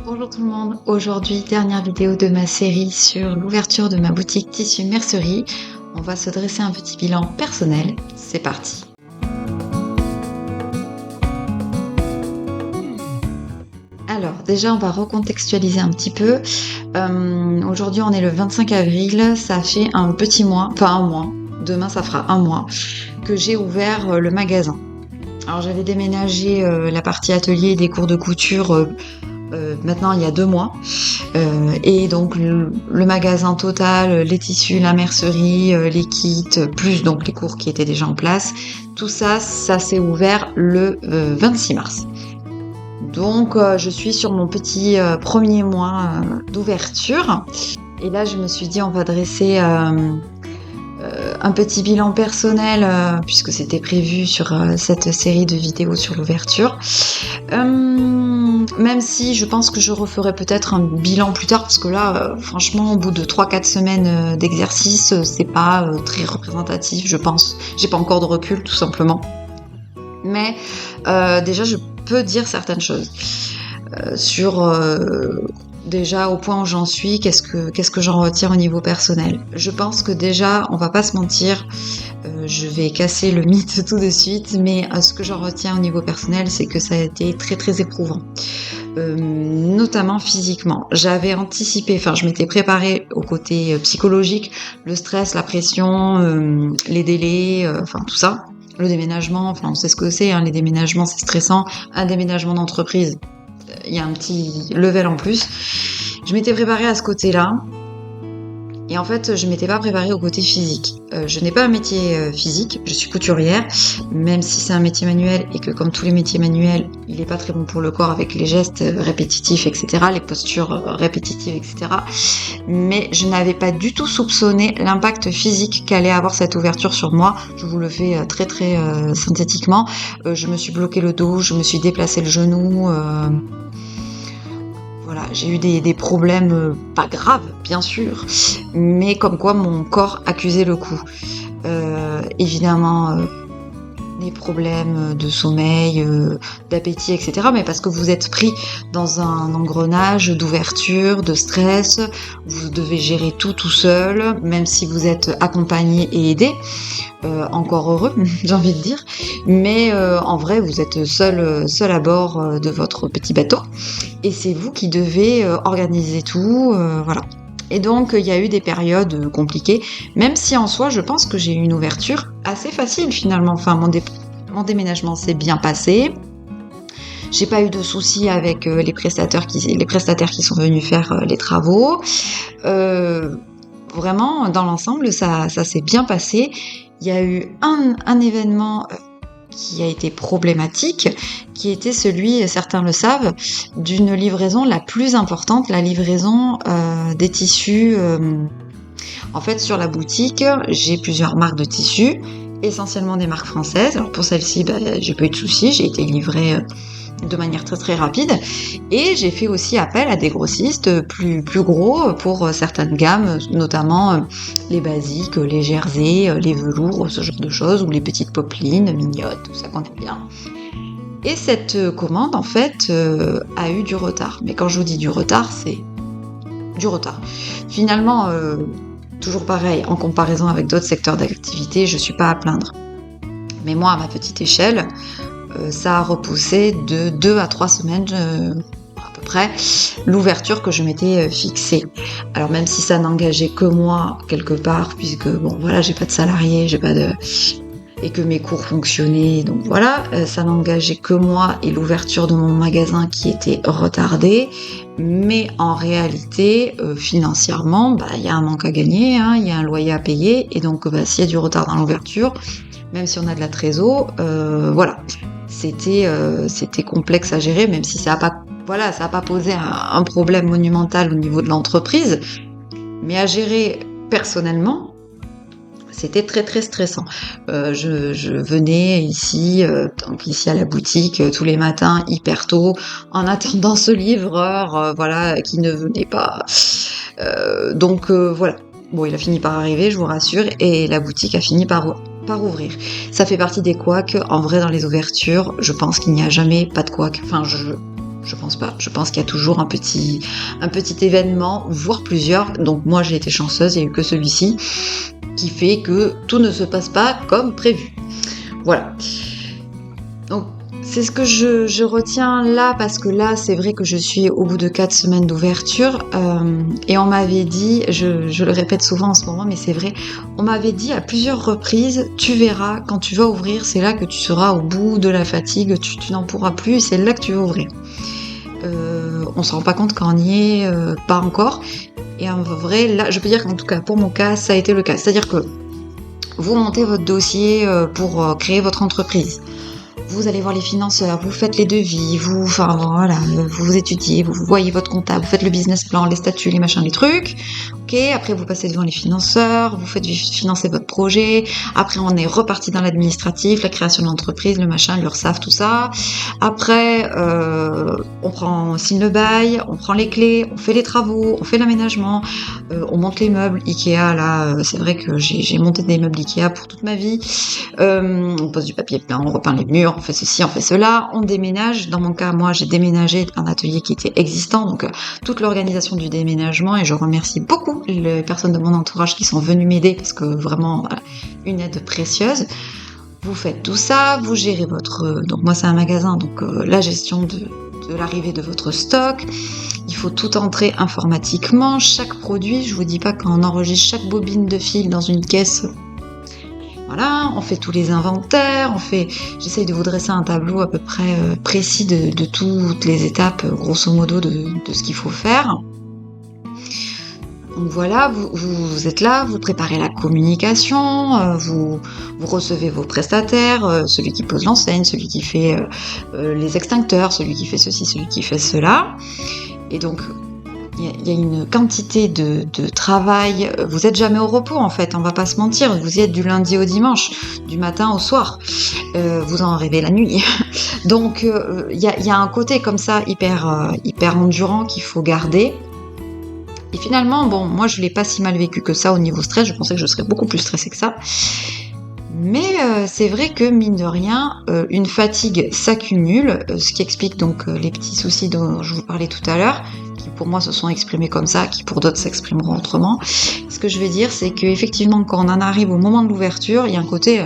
Bonjour tout le monde, aujourd'hui dernière vidéo de ma série sur l'ouverture de ma boutique Tissu Mercerie. On va se dresser un petit bilan personnel, c'est parti. Alors déjà on va recontextualiser un petit peu. Aujourd'hui on est le 25 avril, ça fait un petit mois, enfin un mois, demain ça fera un mois que j'ai ouvert le magasin. Alors j'avais déménagé la partie atelier des cours de couture maintenant il y a 2 mois. Et donc le magasin total, les tissus, la mercerie, les kits, plus donc les cours qui étaient déjà en place, tout ça, ça s'est ouvert le 26 mars. Donc je suis sur mon petit premier mois d'ouverture. Et là je me suis dit on va dresser un petit bilan personnel puisque c'était prévu sur cette série de vidéos sur l'ouverture. Même si je pense que je referai peut-être un bilan plus tard parce que là franchement au bout de 3-4 semaines d'exercice c'est pas très représentatif je pense. J'ai pas encore de recul tout simplement. Mais déjà je peux dire certaines choses sur déjà au point où j'en suis, qu'est-ce que j'en retiens au niveau personnel. Je pense que déjà, on va pas se mentir, je vais casser le mythe tout de suite, mais ce que j'en retiens au niveau personnel, c'est que ça a été très très éprouvant. Notamment physiquement. J'avais anticipé, enfin je m'étais préparée au côté psychologique, le stress, la pression, les délais, enfin tout ça. Le déménagement, enfin on sait ce que c'est, hein, les déménagements c'est stressant. Un déménagement d'entreprise, il y a un petit level en plus. Je m'étais préparée à ce côté-là. Et en fait, je m'étais pas préparée au côté physique. Je n'ai pas un métier physique, je suis couturière, même si c'est un métier manuel et que comme tous les métiers manuels, il est pas très bon pour le corps avec les gestes répétitifs, etc., les postures répétitives, etc. Mais je n'avais pas du tout soupçonné l'impact physique qu'allait avoir cette ouverture sur moi. Je vous le fais très très synthétiquement. Je me suis bloqué le dos, je me suis déplacé le genou. Voilà, j'ai eu des problèmes pas graves, bien sûr, mais comme quoi mon corps accusait le coup. Évidemment, des problèmes de sommeil, d'appétit, etc. Mais parce que vous êtes pris dans un engrenage d'ouverture, de stress, vous devez gérer tout seul, même si vous êtes accompagné et aidé. Encore heureux, j'ai envie de dire. Mais en vrai, vous êtes seul à bord de votre petit bateau. Et c'est vous qui devez organiser tout, voilà. Et donc il y a eu des périodes compliquées, même si en soi je pense que j'ai eu une ouverture assez facile finalement. Enfin mon déménagement s'est bien passé. J'ai pas eu de soucis avec les prestataires qui sont venus faire les travaux. Vraiment dans l'ensemble ça s'est bien passé. Il y a eu un événement qui a été problématique, qui était celui, certains le savent, d'une livraison la plus importante, la livraison des tissus. En fait, sur la boutique, j'ai plusieurs marques de tissus, essentiellement des marques françaises. Alors pour celle-ci, j'ai pas eu de soucis, j'ai été livrée de manière très très rapide, et j'ai fait aussi appel à des grossistes plus gros pour certaines gammes, notamment les basiques, les jerseys, les velours, ce genre de choses, ou les petites popelines mignonnes, tout ça qu'on aime bien. Et cette commande en fait a eu du retard, mais quand je vous dis du retard, c'est du retard. Finalement, toujours pareil, en comparaison avec d'autres secteurs d'activité, je suis pas à plaindre. Mais moi, à ma petite échelle, ça a repoussé de 2 à 3 semaines à peu près l'ouverture que je m'étais fixée. Alors même si ça n'engageait que moi quelque part, puisque bon voilà, j'ai pas de salariés, et que mes cours fonctionnaient, donc voilà, ça n'engageait que moi et l'ouverture de mon magasin qui était retardée. Mais en réalité, financièrement, il y a un manque à gagner, hein, il y a un loyer à payer, et donc s'il y a du retard dans l'ouverture, même si on a de la trésor, voilà. C'était complexe à gérer, même si ça a pas posé un problème monumental au niveau de l'entreprise, mais à gérer personnellement, c'était très très stressant. Je venais ici à la boutique tous les matins hyper tôt, en attendant ce livreur, qui ne venait pas. Donc voilà. Bon, il a fini par arriver, je vous rassure, et la boutique a fini par ouvrir. Ça fait partie des couacs. En vrai, dans les ouvertures, je pense qu'il n'y a jamais pas de couacs. Enfin, Je pense pas. Je pense qu'il y a toujours un petit événement, voire plusieurs. Donc moi j'ai été chanceuse, il n'y a eu que celui-ci qui fait que tout ne se passe pas comme prévu. Voilà. Donc c'est ce que je retiens là, parce que là c'est vrai que je suis au bout de 4 semaines d'ouverture et on m'avait dit, je le répète souvent en ce moment, mais c'est vrai, on m'avait dit à plusieurs reprises, tu verras, quand tu vas ouvrir, c'est là que tu seras au bout de la fatigue, tu n'en pourras plus, c'est là que tu vas ouvrir. On se rend pas compte quand on y est, pas encore. Et en vrai, là, je peux dire qu'en tout cas, pour mon cas, ça a été le cas. C'est-à-dire que vous montez votre dossier pour créer votre entreprise. Vous allez voir les financeurs, vous faites les devis, vous étudiez, vous voyez votre comptable, vous faites le business plan, les statuts, les machins, les trucs. Ok, après vous passez devant les financeurs, vous faites financer votre projet. Après on est reparti dans l'administratif, la création de l'entreprise, le machin, l'URSSAF, tout ça. Après on signe le bail, on prend les clés, on fait les travaux, on fait l'aménagement, on monte les meubles Ikea. Là, c'est vrai que j'ai monté des meubles Ikea pour toute ma vie. On pose du papier peint, on repeint les murs, on fait ceci, on fait cela, on déménage. Dans mon cas, moi, j'ai déménagé un atelier qui était existant, donc toute l'organisation du déménagement, et je remercie beaucoup les personnes de mon entourage qui sont venues m'aider, parce que vraiment, voilà, une aide précieuse. Vous faites tout ça, vous gérez votre... donc moi, c'est un magasin, donc la gestion de l'arrivée de votre stock. Il faut tout entrer informatiquement, chaque produit. Je vous dis pas quand on enregistre chaque bobine de fil dans une caisse. Voilà, on fait tous les inventaires, j'essaye de vous dresser un tableau à peu près précis de toutes les étapes, grosso modo, de ce qu'il faut faire. Donc voilà, vous êtes là, vous préparez la communication, vous recevez vos prestataires, celui qui pose l'enseigne, celui qui fait les extincteurs, celui qui fait ceci, celui qui fait cela. Et donc, il y a une quantité de travail. Vous êtes jamais au repos, en fait, on va pas se mentir. Vous y êtes du lundi au dimanche, du matin au soir. Vous en rêvez la nuit. Donc, il y a un côté comme ça hyper endurant qu'il faut garder. Et finalement, bon, moi je l'ai pas si mal vécu que ça au niveau stress. Je pensais que je serais beaucoup plus stressée que ça. Mais c'est vrai que, mine de rien, une fatigue s'accumule, ce qui explique donc les petits soucis dont je vous parlais tout à l'heure, qui pour moi se sont exprimés comme ça, qui pour d'autres s'exprimeront autrement. Ce que je veux dire, c'est qu'effectivement, quand on en arrive au moment de l'ouverture, il y a un côté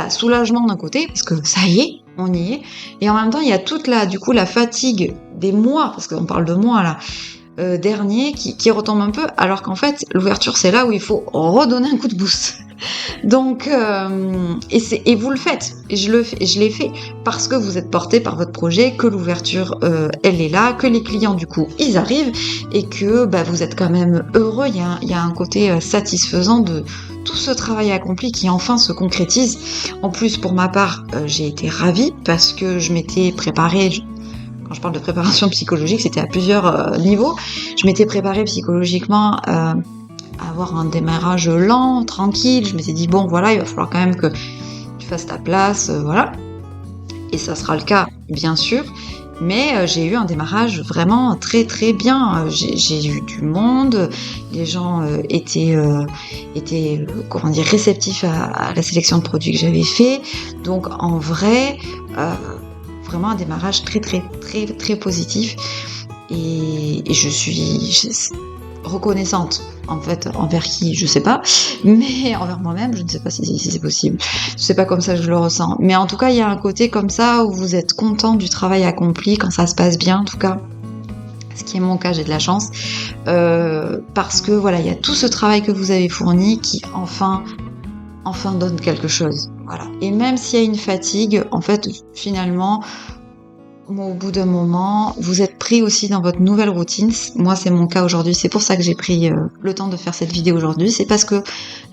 soulagement d'un côté, parce que ça y est, on y est, et en même temps, il y a toute la fatigue des mois, parce qu'on parle de mois là, dernier qui retombe un peu, alors qu'en fait l'ouverture c'est là où il faut redonner un coup de boost. Donc et vous le faites, et je l'ai fait parce que vous êtes porté par votre projet, que l'ouverture elle est là, que les clients du coup ils arrivent, et que vous êtes quand même heureux. Il y a un côté satisfaisant de tout ce travail accompli qui enfin se concrétise. En plus, pour ma part, j'ai été ravie parce que je m'étais préparée. Quand je parle de préparation psychologique, c'était à plusieurs niveaux. Je m'étais préparée psychologiquement à avoir un démarrage lent, tranquille. Je m'étais dit, bon, voilà, il va falloir quand même que tu fasses ta place, voilà. Et ça sera le cas, bien sûr. Mais j'ai eu un démarrage vraiment très très bien. J'ai eu du monde, les gens étaient réceptifs à la sélection de produits que j'avais fait. Donc en vrai... vraiment un démarrage très très très très positif, et je suis reconnaissante en fait envers qui, je sais pas, mais envers moi-même. Je ne sais pas si c'est possible, c'est pas comme ça que je le ressens, mais en tout cas il y a un côté comme ça où vous êtes content du travail accompli quand ça se passe bien, en tout cas ce qui est mon cas. J'ai de la chance parce que voilà, il y a tout ce travail que vous avez fourni qui enfin donne quelque chose. Voilà. Et même s'il y a une fatigue, en fait, finalement, au bout d'un moment, vous êtes pris aussi dans votre nouvelle routine. Moi, c'est mon cas aujourd'hui. C'est pour ça que j'ai pris le temps de faire cette vidéo aujourd'hui. C'est parce que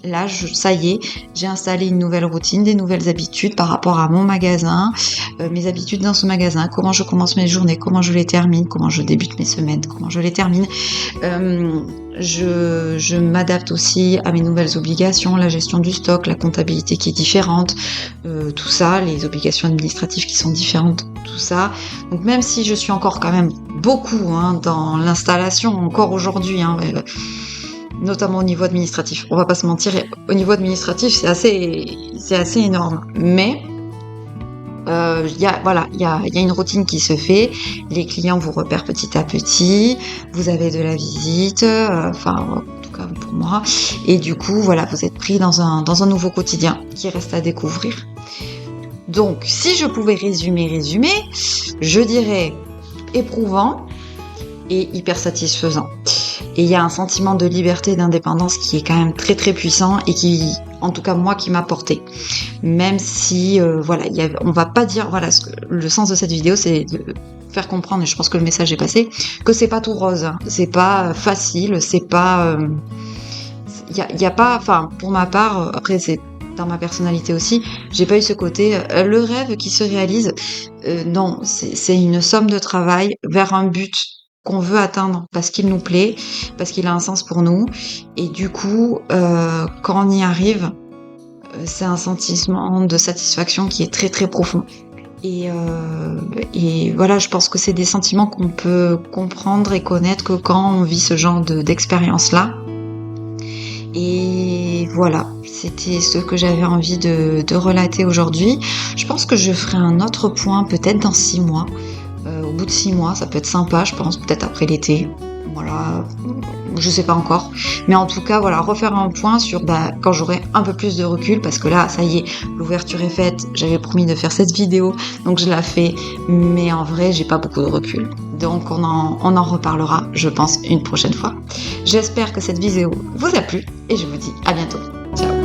là, ça y est, j'ai installé une nouvelle routine, des nouvelles habitudes par rapport à mon magasin, mes habitudes dans ce magasin, comment je commence mes journées, comment je les termine, comment je débute mes semaines, comment je les termine. Je m'adapte aussi à mes nouvelles obligations, la gestion du stock, la comptabilité qui est différente, tout ça, les obligations administratives qui sont différentes, tout ça. Donc même si je suis encore quand même beaucoup dans l'installation, encore aujourd'hui, notamment au niveau administratif, on va pas se mentir, au niveau administratif c'est assez énorme, mais Il y a une routine qui se fait. Les clients vous repèrent petit à petit. Vous avez de la visite, en tout cas pour moi. Et du coup, voilà, vous êtes pris dans un nouveau quotidien qui reste à découvrir. Donc, si je pouvais résumer, je dirais éprouvant et hyper satisfaisant. Et il y a un sentiment de liberté et d'indépendance qui est quand même très très puissant et qui, en tout cas moi, qui m'a porté. Même si, on va pas dire, le sens de cette vidéo, c'est de faire comprendre, et je pense que le message est passé, que c'est pas tout rose, hein. C'est pas facile, c'est pas, y a pas, enfin, pour ma part, après c'est dans ma personnalité aussi, j'ai pas eu ce côté, le rêve qui se réalise. Non, c'est une somme de travail vers un but qu'on veut atteindre parce qu'il nous plaît, parce qu'il a un sens pour nous. Et du coup, quand on y arrive, c'est un sentiment de satisfaction qui est très très profond. Et voilà, je pense que c'est des sentiments qu'on peut comprendre et connaître que quand on vit ce genre d'expérience-là. Et voilà, c'était ce que j'avais envie de relater aujourd'hui. Je pense que je ferai un autre point peut-être dans 6 mois. Au bout de 6 mois, ça peut être sympa, je pense, peut-être après l'été. Voilà, je sais pas encore. Mais en tout cas, voilà, refaire un point sur quand j'aurai un peu plus de recul, parce que là, ça y est, l'ouverture est faite. J'avais promis de faire cette vidéo, donc je la fais. Mais en vrai, j'ai pas beaucoup de recul. Donc on en reparlera, je pense, une prochaine fois. J'espère que cette vidéo vous a plu et je vous dis à bientôt. Ciao.